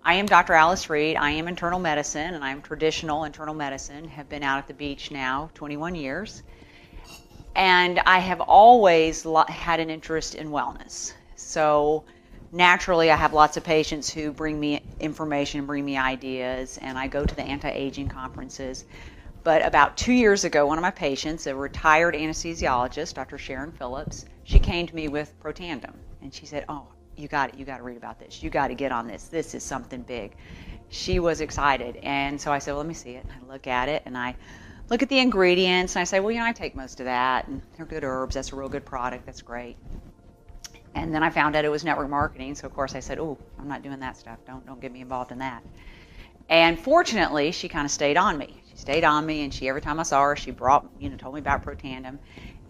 I am Dr. Alice Reed. I am internal medicine, and I'm traditional internal medicine. Have been out at the beach now 21 years. And I have always had an interest in wellness. So naturally, I have lots of patients who bring me information, bring me ideas, and I go to the anti-aging conferences. But about 2 years ago, one of my patients, a retired anesthesiologist, Dr. Sharon Phillips, she came to me with Protandim. And she said, oh, you got to read about this. You got to get on this. This is something big. She was excited. And so I said, well, let me see it. And I look at it, and I look at the ingredients, and I say, well, I take most of that, and they're good herbs. That's a real good product. That's great. And then I found out it was network marketing. So, of course, I said, oh, I'm not doing that stuff. Don't get me involved in that. And fortunately, she kind of stayed on me. She stayed on me, and every time I saw her, she told me about Protandim.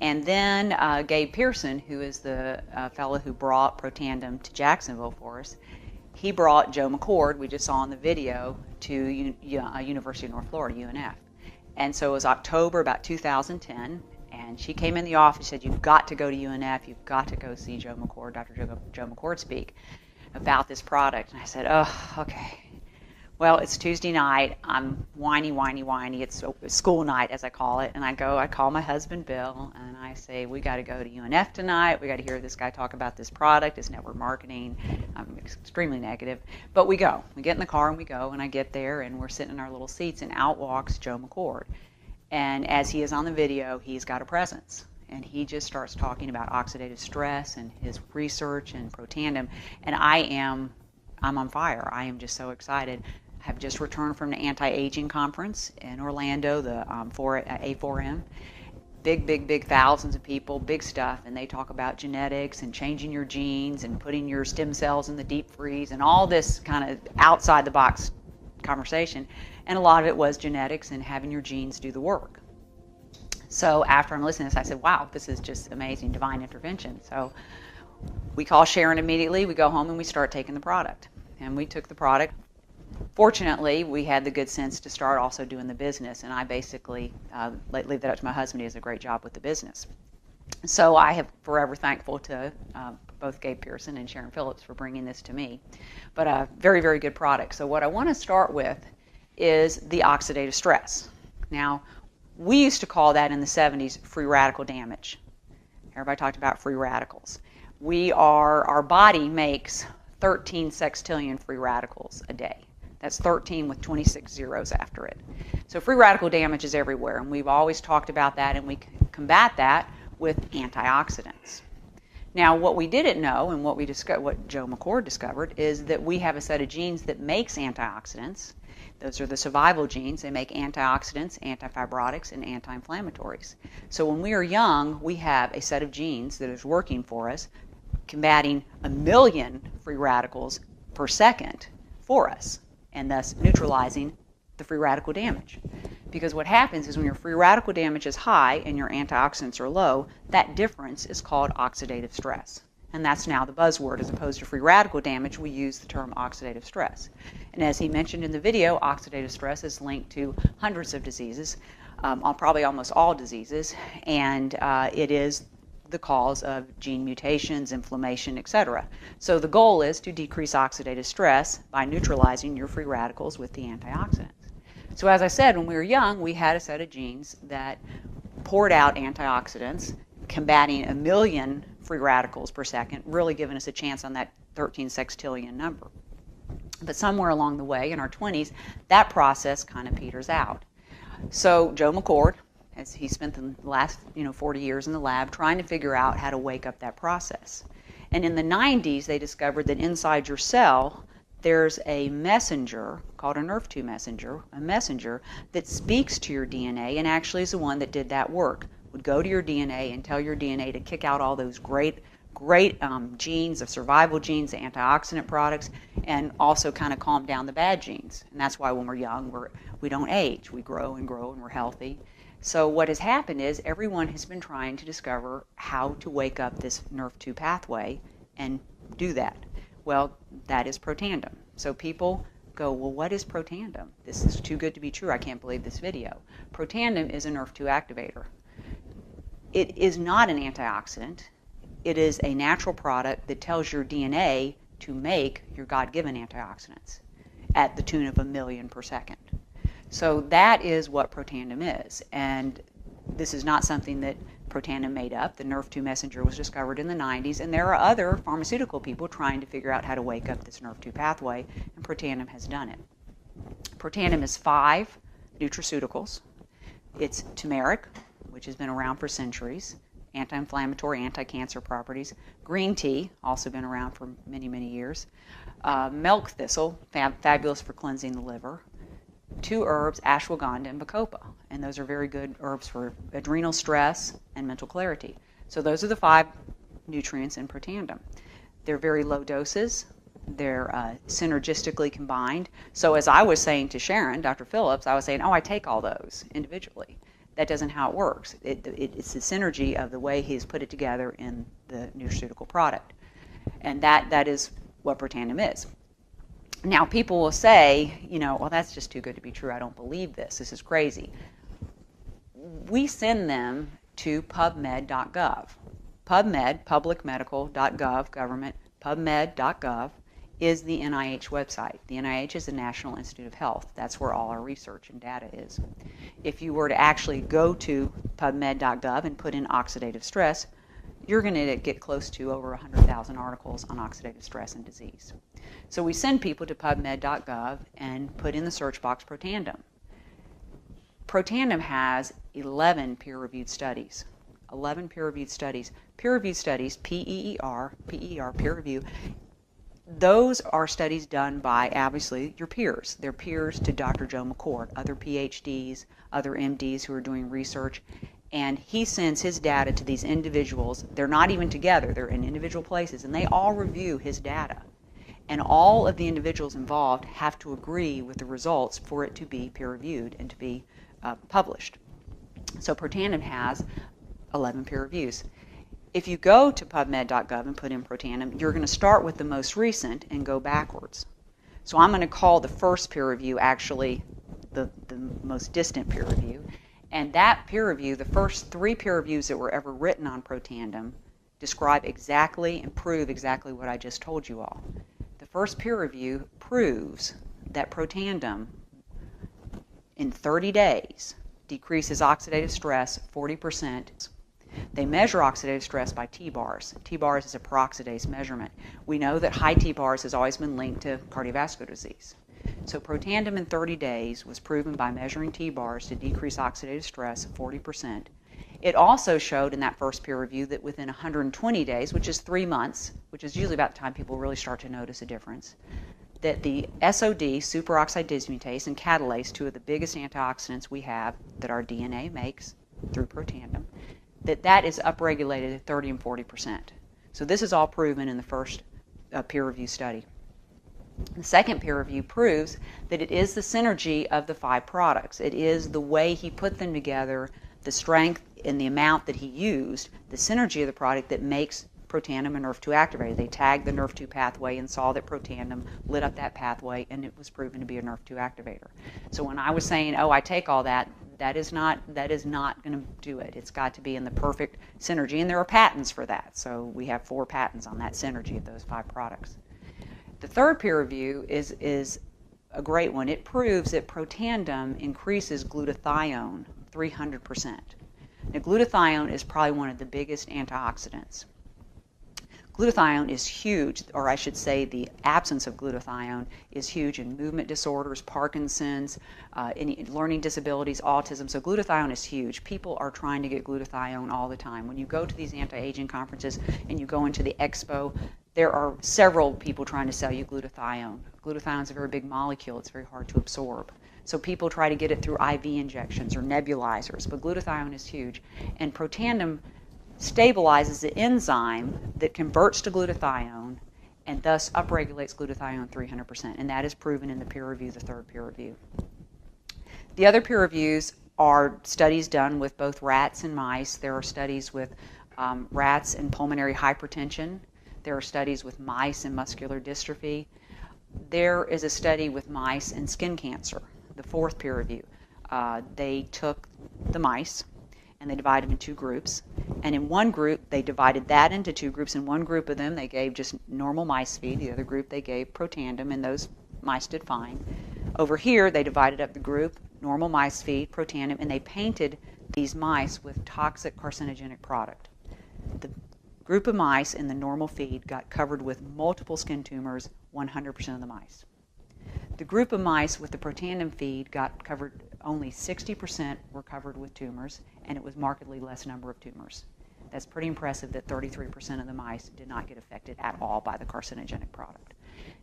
And then Gabe Pearson, who is the fellow who brought Protandim to Jacksonville for us, he brought Joe McCord, we just saw in the video, to University of North Florida, UNF. And so it was October about 2010, and she came in the office and said, you've got to go to UNF, you've got to go see Joe McCord, Dr. Joe McCord speak about this product. And I said, oh, okay. Well, it's Tuesday night. I'm whiny. It's school night, as I call it. And I call my husband, Bill, and I say, we got to go to UNF tonight. We got to hear this guy talk about this product, it's network marketing. I'm extremely negative. But we go. We get in the car and we go, and I get there, and we're sitting in our little seats, and out walks Joe McCord. And as he is on the video, he's got a presence. And he just starts talking about oxidative stress and his research and Protandim. And I'm on fire. I am just so excited. Have just returned from the anti-aging conference in Orlando, the A4M. Big thousands of people, big stuff, and they talk about genetics and changing your genes and putting your stem cells in the deep freeze and all this kind of outside the box conversation. And a lot of it was genetics and having your genes do the work. So after I'm listening to this, I said, wow, this is just amazing, divine intervention. So we call Sharon immediately, we go home and we start taking the product. And we took the product. Fortunately, we had the good sense to start also doing the business, and I basically leave that up to my husband. He does a great job with the business. So I have forever thankful to both Gabe Pearson and Sharon Phillips for bringing this to me. But a very, very good product. So what I want to start with is the oxidative stress. Now, we used to call that in the 70s free radical damage. Everybody talked about free radicals. Our body makes 13 sextillion free radicals a day. That's 13 with 26 zeros after it. So free radical damage is everywhere, and we've always talked about that, and we combat that with antioxidants. Now, what we didn't know, and what Joe McCord discovered, is that we have a set of genes that makes antioxidants. Those are the survival genes. They make antioxidants, antifibrotics, and anti-inflammatories. So when we are young, we have a set of genes that is working for us, combating 1 million free radicals per second for us, and thus neutralizing the free radical damage. Because what happens is when your free radical damage is high and your antioxidants are low, that difference is called oxidative stress. And that's now the buzzword. As opposed to free radical damage, we use the term oxidative stress. And as he mentioned in the video, oxidative stress is linked to hundreds of diseases, probably almost all diseases, and it is the cause of gene mutations, inflammation, etc. So the goal is to decrease oxidative stress by neutralizing your free radicals with the antioxidants. So as I said, when we were young, we had a set of genes that poured out antioxidants, combating 1 million free radicals per second, really giving us a chance on that 13 sextillion number. But somewhere along the way, in our 20s, that process kind of peters out. So Joe McCord, as he spent the last 40 years in the lab trying to figure out how to wake up that process. And in the 90s, they discovered that inside your cell, there's a messenger called a NRF2 messenger, a messenger that speaks to your DNA and actually is the one that did that work. Would go to your DNA and tell your DNA to kick out all those great genes, the survival genes, the antioxidant products, and also kind of calm down the bad genes. And that's why when we're young, we don't age. We grow and we're healthy. So what has happened is everyone has been trying to discover how to wake up this NRF2 pathway and do that. Well, that is Protandim. So people go, well, what is Protandim? This is too good to be true. I can't believe this video. Protandim is a NRF2 activator. It is not an antioxidant. It is a natural product that tells your DNA to make your God-given antioxidants. at the tune of 1 million per second. So that is what Protandim is. And this is not something that Protandim made up. The Nrf2 messenger was discovered in the 90s, and there are other pharmaceutical people trying to figure out how to wake up this Nrf2 pathway, and Protandim has done it. Protandim is 5 nutraceuticals. It's turmeric, which has been around for centuries, anti-inflammatory, anti-cancer properties. Green tea, also been around for many, many years. Milk thistle, fabulous for cleansing the liver. 2 herbs, ashwagandha and bacopa, and those are very good herbs for adrenal stress and mental clarity. So those are the 5 nutrients in Protandim. They're very low doses. They're synergistically combined. So as I was saying to Sharon, Dr. Phillips, I was saying, I take all those individually. That doesn't how it works. It's the synergy of the way he's put it together in the nutraceutical product. And that is what Protandim is. Now, people will say, well, that's just too good to be true. I don't believe this. This is crazy. We send them to pubmed.gov. PubMed, publicmedical.gov, government, pubmed.gov is the NIH website. The NIH is the National Institute of Health. That's where all our research and data is. If you were to actually go to pubmed.gov and put in oxidative stress, you're going to get close to over 100,000 articles on oxidative stress and disease. So we send people to pubmed.gov and put in the search box Protandim. Protandim has 11 peer-reviewed studies. 11 peer-reviewed studies. Peer-reviewed studies, P-E-E-R, peer review, those are studies done by, obviously, your peers. They're peers to Dr. Joe McCord, other PhDs, other MDs who are doing research, and he sends his data to these individuals. They're not even together. They're in individual places, and they all review his data. And all of the individuals involved have to agree with the results for it to be peer-reviewed and to be published. So Protandim has 11 peer reviews. If you go to pubmed.gov and put in Protandim, you're going to start with the most recent and go backwards. So I'm going to call the first peer review actually the most distant peer review. And that peer review, the first 3 peer reviews that were ever written on Protandim, describe exactly and prove exactly what I just told you all. The first peer review proves that Protandim in 30 days decreases oxidative stress 40%. They measure oxidative stress by T-bars. T-bars is a peroxidase measurement. We know that high T-bars has always been linked to cardiovascular disease. So Protandim in 30 days was proven by measuring T-bars to decrease oxidative stress 40%. It also showed in that first peer review that within 120 days, which is 3 months, which is usually about the time people really start to notice a difference, that the SOD, superoxide dismutase, and catalase, 2 of the biggest antioxidants we have that our DNA makes through Protandim, that is upregulated at 30 and 40%. So this is all proven in the first peer review study. The second peer review proves that it is the synergy of the 5 products. It is the way he put them together, the strength and the amount that he used, the synergy of the product that makes Protandim a Nrf2 activator. They tagged the Nrf2 pathway and saw that Protandim lit up that pathway, and it was proven to be a Nrf2 activator. So when I was saying, I take all that, that is not going to do it. It's got to be in the perfect synergy, and there are patents for that. So we have 4 patents on that synergy of those 5 products. The third peer review is a great one. It proves that Protandim increases glutathione 300%. Now, glutathione is probably one of the biggest antioxidants. Glutathione is huge, or I should say the absence of glutathione is huge in movement disorders, Parkinson's, any learning disabilities, autism. So glutathione is huge. People are trying to get glutathione all the time. When you go to these anti-aging conferences and you go into the expo, there are several people trying to sell you glutathione. Glutathione is a very big molecule. It's very hard to absorb. So people try to get it through IV injections or nebulizers, but glutathione is huge. And Protandim stabilizes the enzyme that converts to glutathione and thus upregulates glutathione 300%. And that is proven in the peer review, the third peer review. The other peer reviews are studies done with both rats and mice. There are studies with rats and pulmonary hypertension. There are studies with mice and muscular dystrophy. There is a study with mice and skin cancer, the fourth peer review. They took the mice and they divided them in 2 groups. And in one group, they divided that into 2 groups. In one group of them, they gave just normal mice feed. The other group, they gave Protandim. And those mice did fine. Over here, they divided up the group, normal mice feed, Protandim, and they painted these mice with toxic carcinogenic product. The group of mice in the normal feed got covered with multiple skin tumors, 100% of the mice. The group of mice with the Protandim feed got covered, only 60% were covered with tumors, and it was markedly less number of tumors. That's pretty impressive that 33% of the mice did not get affected at all by the carcinogenic product.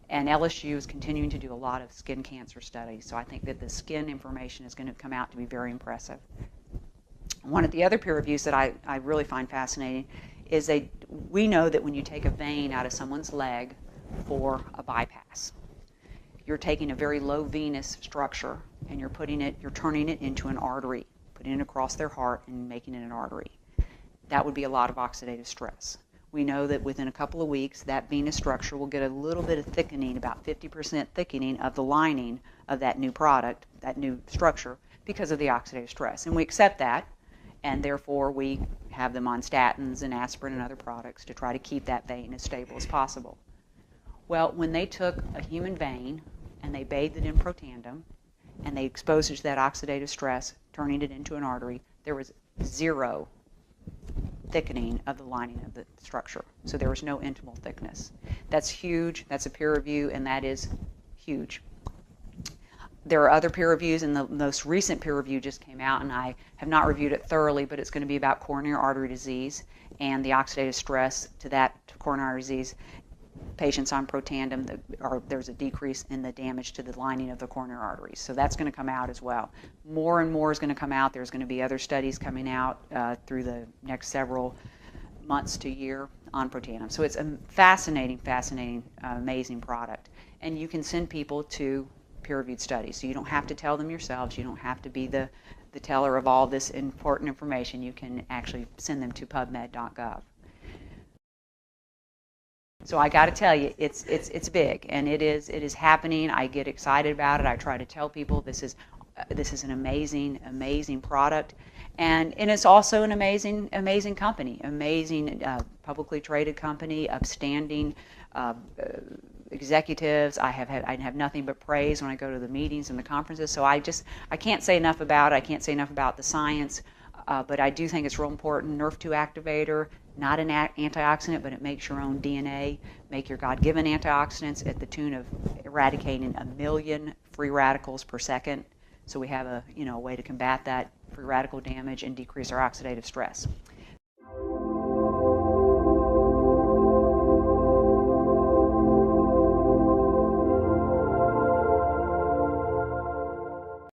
And LSU is continuing to do a lot of skin cancer studies, so I think that the skin information is going to come out to be very impressive. One of the other peer reviews that I really find fascinating is we know that when you take a vein out of someone's leg for a bypass, you're taking a very low venous structure and you're turning it into an artery, putting it across their heart and making it an artery. That would be a lot of oxidative stress. We know that within a couple of weeks, that venous structure will get a little bit of thickening, about 50% thickening of the lining of that new product, that new structure, because of the oxidative stress. And we accept that, and therefore we have them on statins and aspirin and other products to try to keep that vein as stable as possible. Well, when they took a human vein and they bathed it in Protandim, and they exposed it to that oxidative stress, turning it into an artery, there was zero thickening of the lining of the structure. So there was no intimal thickness. That's huge. That's a peer review, and that is huge. There are other peer reviews, and the most recent peer review just came out, and I have not reviewed it thoroughly, but it's going to be about coronary artery disease and the oxidative stress to coronary artery disease. Patients on Protandim, there's a decrease in the damage to the lining of the coronary arteries. So that's going to come out as well. More and more is going to come out. There's going to be other studies coming out through the next several months to year on Protandim. So it's a fascinating, amazing product. And you can send people to peer-reviewed studies. So you don't have to tell them yourselves. You don't have to be the teller of all this important information. You can actually send them to pubmed.gov. So I got to tell you, it's big, and it is happening. I get excited about it. I try to tell people this is an amazing product, and it's also an amazing company, amazing publicly traded company, upstanding executives. I have nothing but praise when I go to the meetings and the conferences. So I can't say enough about it. I can't say enough about the science, but I do think it's real important. Nerf2 activator. Not an antioxidant, but it makes your own DNA, make your God-given antioxidants at the tune of eradicating 1 million free radicals per second. So we have a way to combat that free radical damage and decrease our oxidative stress.